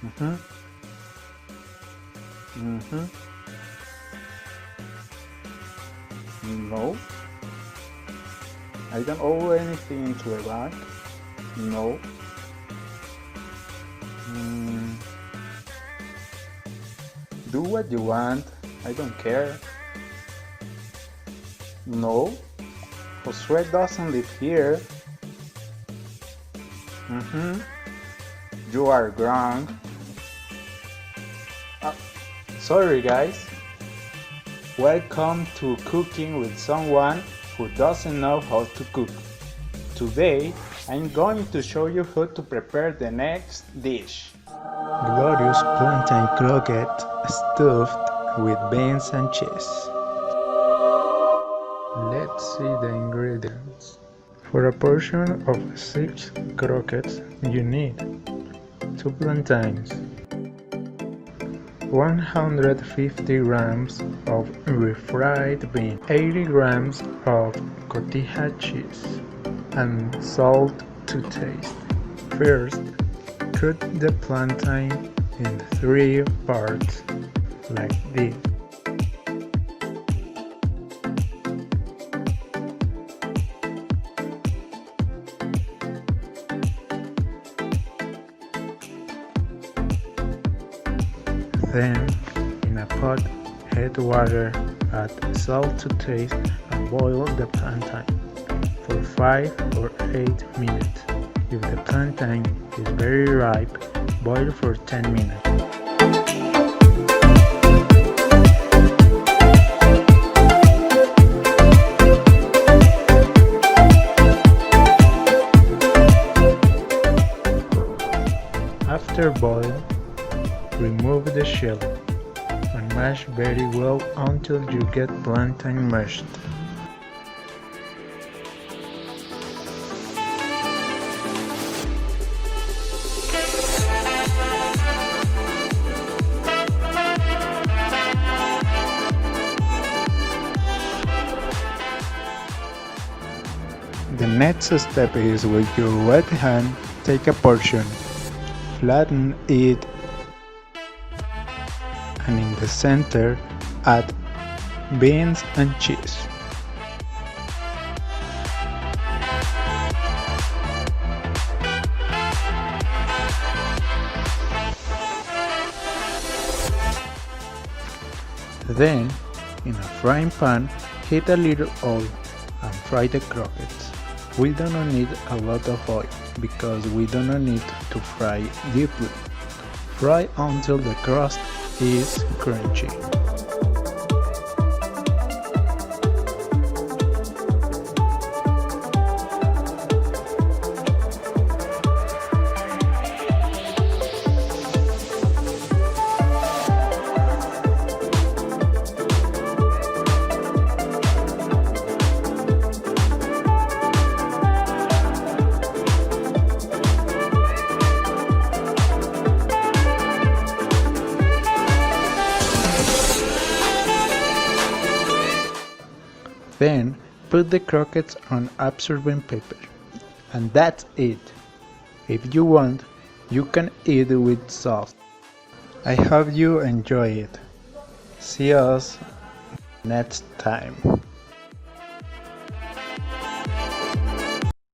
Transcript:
Mm-hmm. Mm-hmm. No. I don't owe anything to a bank. No. Do what you want. I don't care. No. Josue doesn't live here. You are wrong. Sorry guys. Welcome to Cooking with Someone Who Doesn't Know How to Cook. Today I'm going to show you how to prepare the next dish. Glorious plantain croquette stuffed with beans and cheese. Let's see the ingredients. For a portion of 6 croquettes, you need 2 plantains, 150 grams of refried beans, 80 grams of cotija cheese, and salt to taste. First, cut the plantain in 3 parts, like this. Then, in a pot, add water, add salt to taste, and boil the plantain for 5 or 8 minutes. If the plantain is very ripe, boil for 10 minutes. After boil, remove the shell and mash very well until you get plantain mashed. The next step is with your right hand, take a portion, flatten it, and in the center add beans and cheese. Then, in a frying pan, heat a little oil and fry the croquettes. We do not need a lot of oil because we do not need to fry deeply. Fry until the crust is crunchy. Then put the croquettes on absorbent paper, and that's it. If you want, you can eat it with sauce. I hope you enjoy it. See us next time.